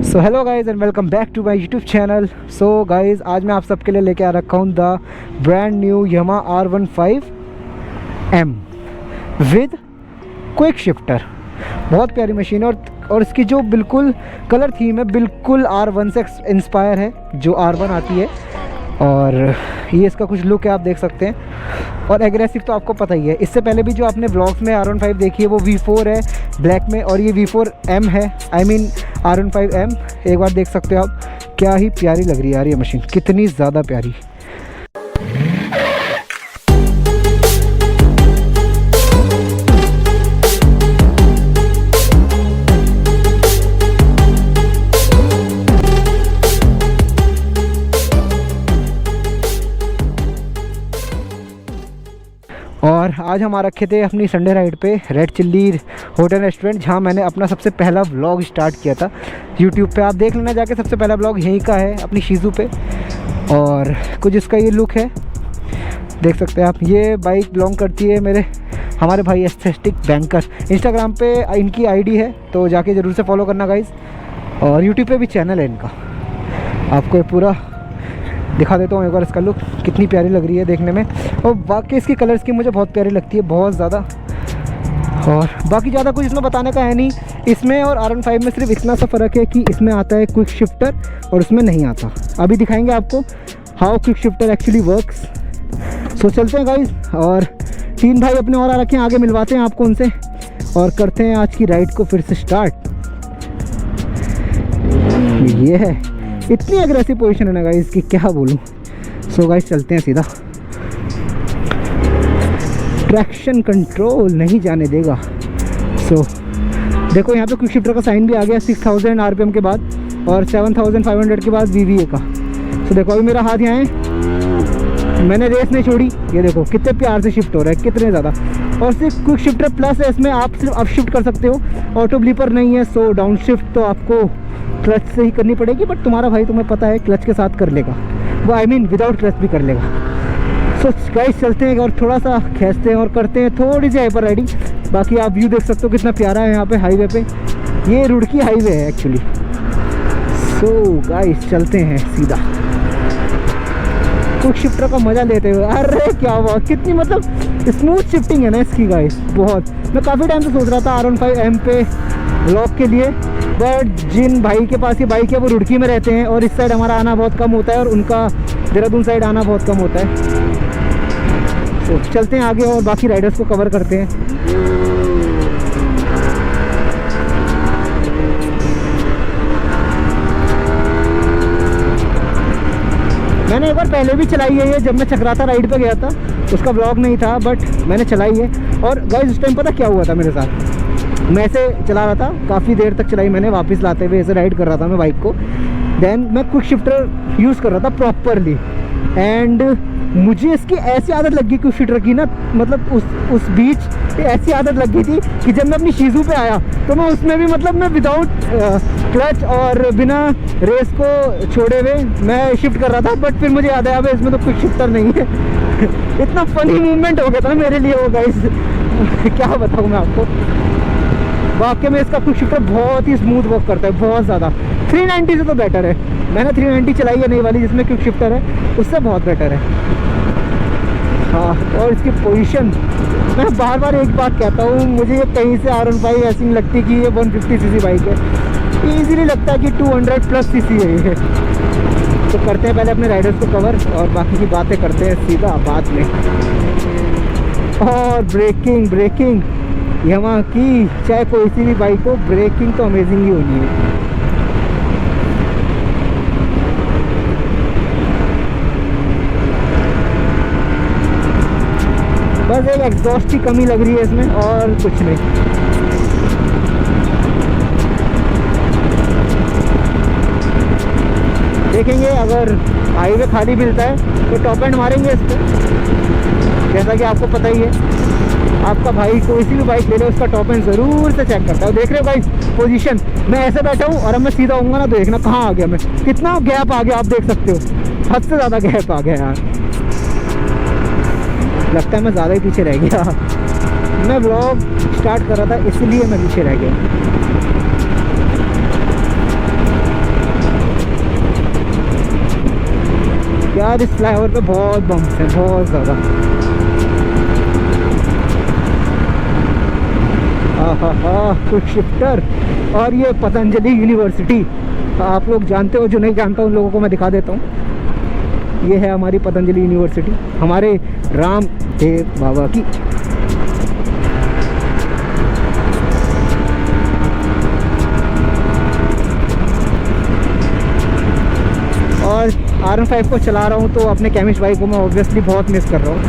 So hello guys and welcome back to my YouTube channel. So guys आज मैं आप सबके लिए लेके आ रखा हूँ the brand new Yamaha R15M with quick shifter. बहुत प्यारी मशीन है और इसकी जो बिल्कुल कलर थीम है बिल्कुल R1 से इंस्पायर है जो R1 आती है। और ये इसका कुछ लुक है, आप देख सकते हैं। और एग्रेसिव तो आपको पता ही है। इससे पहले भी जो आपने ब्लॉग्स में R15 देखी है वो V4 है ब्लैक में, और ये V4M है, आई मीन R15M। एक बार देख सकते हो आप, क्या ही प्यारी लग रही है यार ये मशीन, कितनी ज़्यादा प्यारी। और आज हम आ रखे थे अपनी संडे राइड पे रेड चिल्ली होटल रेस्टोरेंट, जहाँ मैंने अपना सबसे पहला व्लॉग स्टार्ट किया था यूट्यूब पे। आप देख लेना जाके, सबसे पहला व्लॉग यहीं का है अपनी शीज़ू पे। और कुछ इसका ये लुक है, देख सकते हैं आप। ये बाइक बिलोंग करती है हमारे भाई एस्थेटिक बैंकर। इंस्टाग्राम पे इनकी आईडी है, तो जाके ज़रूर से फॉलो करना गाइज़। और यूट्यूब पे भी चैनल है इनका, आपको ये पूरा दिखा देता हूँ एक बार इसका लुक, कितनी प्यारी लग रही है देखने में। और बाकी इसकी कलर स्कीम मुझे बहुत प्यारी लगती है, बहुत ज़्यादा। और बाकी ज़्यादा कुछ इसमें बताने का है नहीं। इसमें और R15 में सिर्फ इतना सा फ़र्क है कि इसमें आता है क्विक शिफ्टर और उसमें नहीं आता। अभी दिखाएंगे आपको how quick shifter actually works. So चलते हैं गाइज, और 3 भाई अपने और आ रखे हैं, आगे मिलवाते हैं आपको उनसे और करते हैं आज की राइड को फिर से स्टार्ट। ये है, इतनी एग्रेसिव पोजीशन है ना गाइस कि क्या बोलूँ। सो गाइस चलते हैं सीधा, ट्रैक्शन कंट्रोल नहीं जाने देगा। सो देखो यहाँ पे क्विक शिफ्टर का साइन भी आ गया 6000 RPM के बाद और 7500 के बाद VVA का। सो देखो अभी मेरा हाथ यहाँ है, मैंने रेस नहीं छोड़ी। ये देखो कितने प्यार से शिफ्ट हो रहा है, कितने ज़्यादा। और सिर्फ क्विक शिफ्टर प्लस है, इसमें आप सिर्फ अप शिफ्ट कर सकते हो, ऑटो ब्लीपर नहीं है। सो डाउन शिफ्ट तो आपको क्लच से ही करनी पड़ेगी, बट तुम्हारा भाई तुम्हें पता है क्लच के साथ कर लेगा वो, आई मीन विदाउट क्लच भी कर लेगा। सो गाइस चलते हैं और थोड़ा सा खींचते हैं और करते हैं थोड़ी सी हाइपर राइडिंग। बाकी आप व्यू देख सकते हो कितना प्यारा है यहाँ पे हाईवे पे। ये रुड़की हाईवे है एक्चुअली। सो गाइस चलते हैं सीधा क्विक शिफ्टर का मज़ा लेते हुए। अरे क्या हुआ, कितनी मतलब स्मूथ शिफ्टिंग है ना इसकी गाइस, बहुत। मैं काफ़ी टाइम से सोच रहा था R15M पे व्लॉग के लिए, बट जिन भाई के पास ये बाइक है वो रुड़की में रहते हैं और इस साइड हमारा आना बहुत कम होता है और उनका देहरादून साइड आना बहुत कम होता है। तो चलते हैं आगे और बाकी राइडर्स को कवर करते हैं। मैंने एक बार पहले भी चलाई है ये, जब मैं चक्राता राइड पे गया था, उसका व्लॉग नहीं था बट मैंने चलाई है। और गाइस उस टाइम पता क्या हुआ था मेरे साथ, मैं ऐसे चला रहा था, काफ़ी देर तक चलाई मैंने, वापस लाते हुए ऐसे राइड कर रहा था मैं बाइक को। देन मैं क्विक शिफ्टर यूज़ कर रहा था प्रॉपरली, एंड मुझे इसकी ऐसी आदत लग गई क्विक शिफ्टर की ना, मतलब उस बीच ऐसी आदत लग गई थी कि जब मैं अपनी शीज़ू पे आया तो मैं उसमें भी मतलब मैं विदाउट क्लच और बिना रेस को छोड़े हुए मैं शिफ्ट कर रहा था। बट फिर मुझे याद आया भाई इसमें तो क्विक शिफ्टर नहीं है। इतना फनी मूवमेंट हो गया था ना मेरे लिए वो गाइस, क्या बताऊँ मैं आपको। वाकई में इसका क्विक शिफ्टर बहुत ही स्मूथ वर्क करता है, बहुत ज़्यादा। 390 से तो बेटर है। मैंने 390 चलाई है नई वाली जिसमें क्विक शिफ्टर है, उससे बहुत बेटर है। हाँ, और इसकी पोजीशन, मैं बार बार एक बात कहता हूँ, मुझे ये कहीं से R15 ऐसी नहीं लगती कि ये 150cc बाइक है। ईजीली लगता है कि 200+ cc है ये। तो करते हैं पहले अपने राइडर्स को कवर और बाकी की बातें करते हैं सीधा बाद में। और ब्रेकिंग यामाहा की, चाहे कोई सी भी बाइक हो, ब्रेकिंग तो अमेजिंग ही होनी है। बस एक एग्जॉस्ट की कमी लग रही है इसमें और कुछ नहीं। देखेंगे अगर हाईवे खाली मिलता है तो टॉप एंड मारेंगे इस पर। जैसा कि आपको पता ही है, आपका भाई कोई सी भी बाइक ले ले उसका टॉप एंड ज़रूर से चेक करता है। देख रहे हो भाई पोजीशन, मैं ऐसे बैठा हूँ और अब मैं सीधा आऊँगा ना, देखना कहाँ आ गया मैं, कितना गैप आ गया आप देख सकते हो, हद से ज़्यादा गैप आ गया यार। लगता है मैं ज़्यादा ही पीछे रह गया। मैं व्लॉग स्टार्ट कर रहा था इसलिए मैं पीछे रह गया। यार इस फ्लाईओवर पे बहुत बम्प्स हैं, बहुत ज़्यादा। कुछ शिफ्टर। और ये पतंजलि यूनिवर्सिटी, आप लोग जानते हो, जो नहीं जानता उन लोगों को मैं दिखा देता हूँ। ये है हमारी पतंजलि यूनिवर्सिटी, हमारे रामदेव बाबा की। और R15 को चला रहा हूँ तो अपने केमिस्ट भाई को मैं ऑब्वियसली बहुत मिस कर रहा हूँ,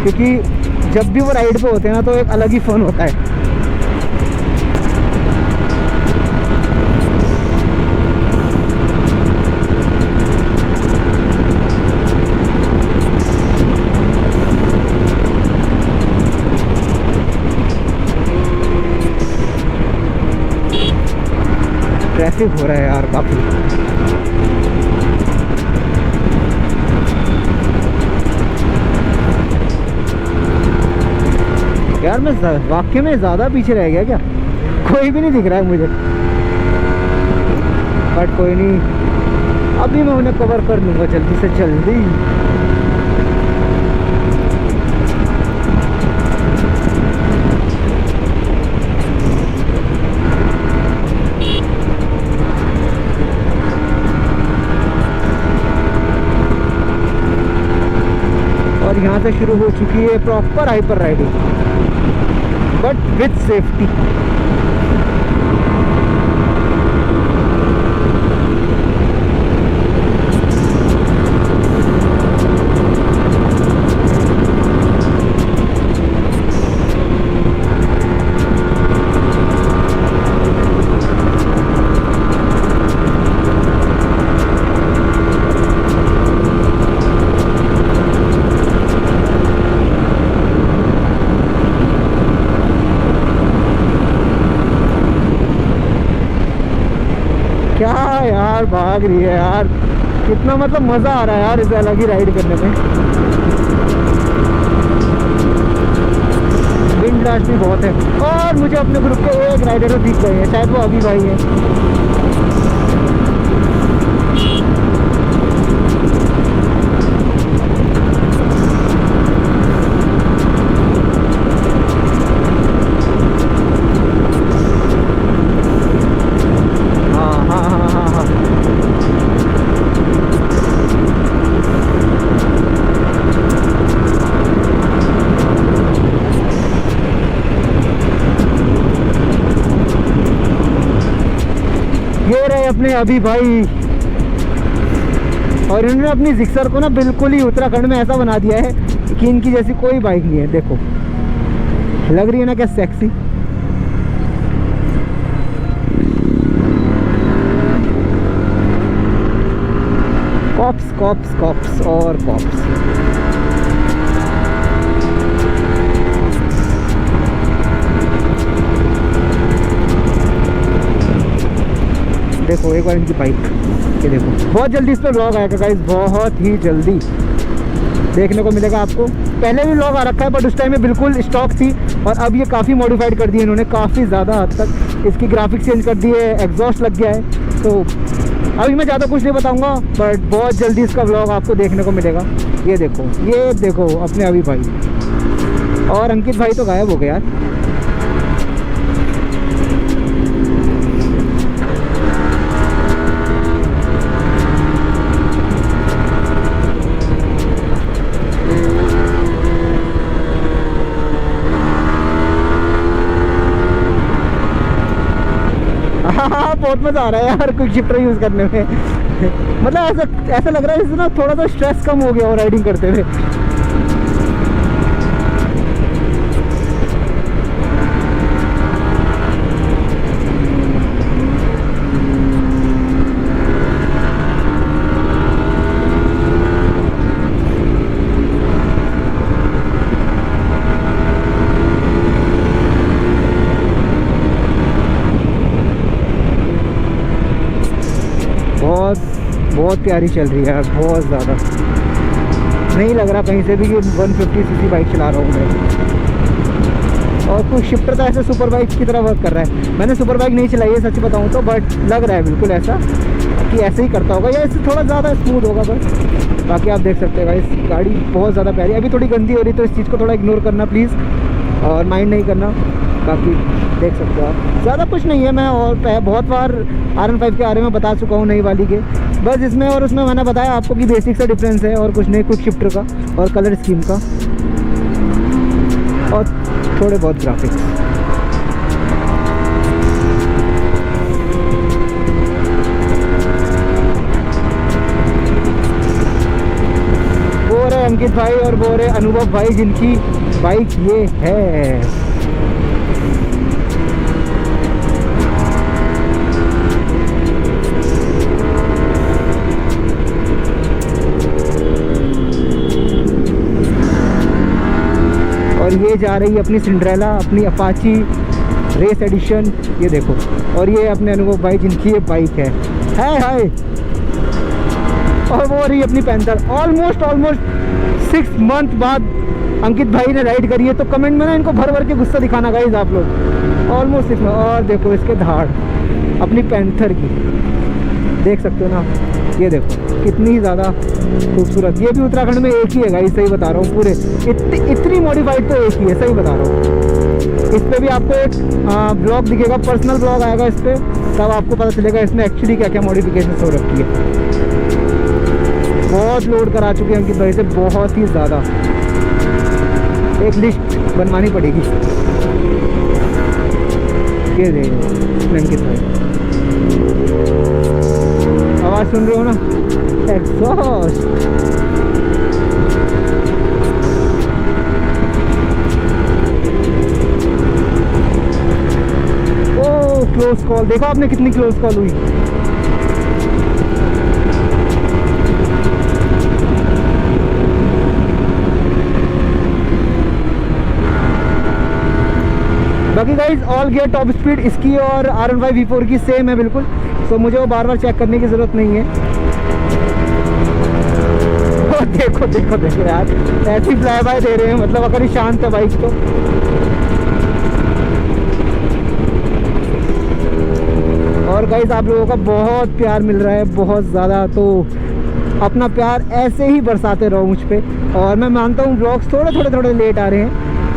क्योंकि जब भी वो राइड पे होते हैं ना तो एक अलग ही फ़न होता है। ट्रैफिक हो रहा है यार काफ़ी। यार मैं वाकई में ज़्यादा पीछे रह गया क्या? कोई भी नहीं दिख रहा है मुझे, बट कोई नहीं, अभी मैं उन्हें कवर कर लूँगा जल्दी से जल्दी। और यहाँ से शुरू हो चुकी है proper hyper riding, but with safety. क्या यार भाग रही है यार, कितना मतलब मज़ा आ रहा है यार इसे अलग ही राइड करने में। विंड ब्लास्ट भी बहुत है। और मुझे अपने ग्रुप के एक राइडर दिख गए हैं, शायद वो अभी भाई है। ये रहे अपने अभी भाई, और इन्होंने अपनी जिक्सर को ना बिल्कुल ही उत्तराखंड में ऐसा बना दिया है कि इनकी जैसी कोई बाइक नहीं है। देखो लग रही है ना क्या सेक्सी। कॉप्स कॉप्स कॉप्स और कॉप्स। देखो एक बार इनकी बाइक, ये देखो। बहुत जल्दी इस पर व्लॉग आएगा गाइस, बहुत ही जल्दी देखने को मिलेगा आपको। पहले भी व्लॉग आ रखा है बट उस टाइम में बिल्कुल स्टॉक थी, और अब ये काफ़ी मॉडिफाइड कर दिए इन्होंने, काफ़ी ज़्यादा हद तक इसकी ग्राफिक्स चेंज कर दिए, एग्जॉस्ट लग गया है। तो अभी मैं ज़्यादा कुछ नहीं बताऊँगा, बट बहुत जल्दी इसका व्लॉग आपको देखने को मिलेगा। ये देखो अपने अभी भाई, और अंकित भाई तो गायब हो गया यार। हाँ बहुत मज़ा आ रहा है यार क्विक शिफ्टर यूज़ करने में। मतलब ऐसा लग रहा है जैसे ना थोड़ा सा स्ट्रेस कम हो गया और राइडिंग करते हुए। बहुत प्यारी चल रही है यार, बहुत ज़्यादा। नहीं लग रहा कहीं से भी कि 150 सीसी बाइक चला रहा हूँ मैं। और कुछ शिफ्टर तो ऐसे सुपर बाइक की तरह वर्क कर रहा है। मैंने सुपर बाइक नहीं चलाई है सच बताऊँ तो, बट लग रहा है बिल्कुल ऐसा कि ऐसे ही करता होगा या इससे थोड़ा ज़्यादा स्मूथ होगा बस। बाकी आप देख सकते हैं गाइस गाड़ी बहुत ज़्यादा प्यारी। अभी थोड़ी गंदी हो रही तो इस चीज़ को थोड़ा इग्नोर करना प्लीज़ और माइंड नहीं करना। बाकी देख सकते हो आप, ज़्यादा कुछ नहीं है। मैं और बहुत बार R15 के बारे में बता चुका हूँ नई वाली के, बस इसमें और उसमें मैंने बताया आपको कि बेसिक सा डिफरेंस है और कुछ नहीं, क्विक शिफ्टर का और कलर स्कीम का और थोड़े बहुत ग्राफिक्स। वो रहे अंकित भाई और वो रहे अनुभव भाई जिनकी बाइक ये है। और ये जा रही है अपनी सिंड्रेला, अपनी अपाची रेस एडिशन, ये देखो। और ये अपने अनुभव भाई जिनकी ये बाइक है हाय। और वो रही अपनी पैंथर। ऑलमोस्ट 6 मंथ बाद अंकित भाई ने राइड करी है, तो कमेंट में ना इनको भर भर के गुस्सा दिखाना गाइस आप लोग। Almost 6 month. और देखो इसके धाड़ अपनी पैंथर की, देख सकते हो ना, ये देखो कितनी ज़्यादा खूबसूरत। ये भी उत्तराखंड में एक ही है गाइस, सही बता रहा हूँ। पूरे इतनी मॉडिफाइड तो एक ही है, सही बता रहा हूँ। इस पर भी आपको एक ब्लॉग दिखेगा, पर्सनल ब्लॉग आएगा इस पर, तब आपको पता चलेगा इसमें एक्चुअली क्या क्या मॉडिफिकेशन हो रखी है। बहुत लोड करा चुके हैं अंकित भाई से, बहुत ही ज़्यादा। एक लिस्ट बनवानी पड़ेगी। ये देखो अंकित भाई, आवाज़ सुन रहे हो ना, एग्जॉस्ट। ओ क्लोज कॉल, देखो आपने कितनी क्लोज कॉल हुई। बाकी guys all gear top speed इसकी और R15 V4 की सेम है बिल्कुल, तो मुझे वो बार बार चेक करने की ज़रूरत नहीं है। देखो देखो देखो यार, ऐसी फ्लाई बाय दे रहे हैं, मतलब अगर ही शांत है बाइक तो। और गाइस आप लोगों का बहुत प्यार मिल रहा है, बहुत ज़्यादा, तो अपना प्यार ऐसे ही बरसाते रहो मुझ पे। और मैं मानता हूँ ब्लॉग्स थोड़े लेट आ रहे हैं,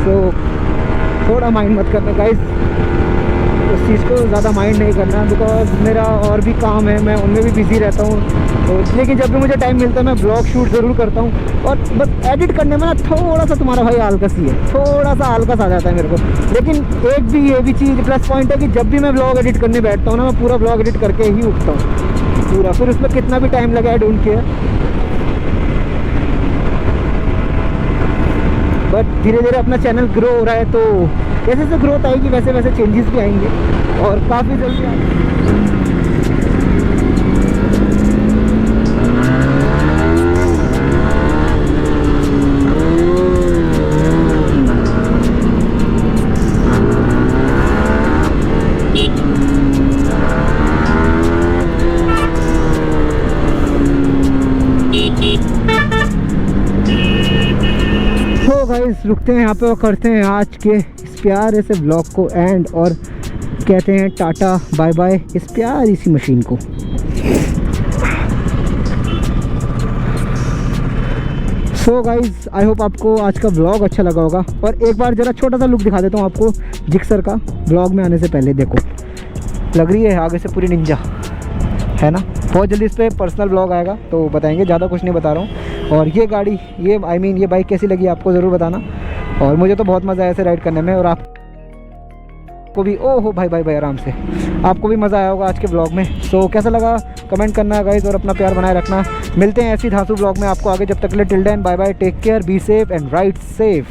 तो थोड़ा माइंड मत करना गाइस, उस चीज़ को ज़्यादा माइंड नहीं करना, बिकॉज मेरा और भी काम है, मैं उनमें भी बिज़ी रहता हूँ। तो लेकिन जब भी मुझे टाइम मिलता है मैं ब्लॉग शूट ज़रूर करता हूँ। और बस एडिट करने में ना थोड़ा सा तुम्हारा भाई आलकस ही है, थोड़ा सा आलकस आ जाता है मेरे को। लेकिन एक भी ये भी चीज़ प्लस पॉइंट है कि जब भी मैं ब्लॉग एडिट करने बैठता हूँ ना, मैं पूरा ब्लॉग एडिट करके ही उठता हूँ पूरा, फिर उसमें कितना भी टाइम लगे आई डोंट केयर। बट धीरे धीरे अपना चैनल ग्रो हो रहा है, तो जैसे जैसे ग्रोथ आएगी वैसे वैसे चेंजेस भी आएंगे और काफ़ी जल्दी आएंगे। तो गाइस रुकते हैं यहाँ पे और करते हैं आज के इस प्यारे से ब्लॉग को एंड, और कहते हैं टाटा बाय बाय इस प्यारी सी मशीन को। सो गाइस आई होप आपको आज का ब्लॉग अच्छा लगा होगा। और एक बार ज़रा छोटा सा लुक दिखा देता हूँ आपको जिक्सर का, ब्लॉग में आने से पहले। देखो लग रही है आगे से पूरी निंजा, है ना। बहुत जल्दी इस पर पर्सनल ब्लॉग आएगा तो बताएंगे, ज़्यादा कुछ नहीं बता रहा हूँ। और ये गाड़ी, ये ये बाइक कैसी लगी आपको ज़रूर बताना। और मुझे तो बहुत मज़ा आया ऐसे राइड करने में, और आपको भी। ओहो भाई भाई भाई आराम से, आपको भी मज़ा आया होगा आज के ब्लॉग में। सो कैसा लगा कमेंट करना गाइस, और अपना प्यार बनाए रखना। मिलते हैं ऐसी धांसू ब्लॉग में आपको आगे, जब तक के लिए till then bye bye, take care, be safe and ride safe.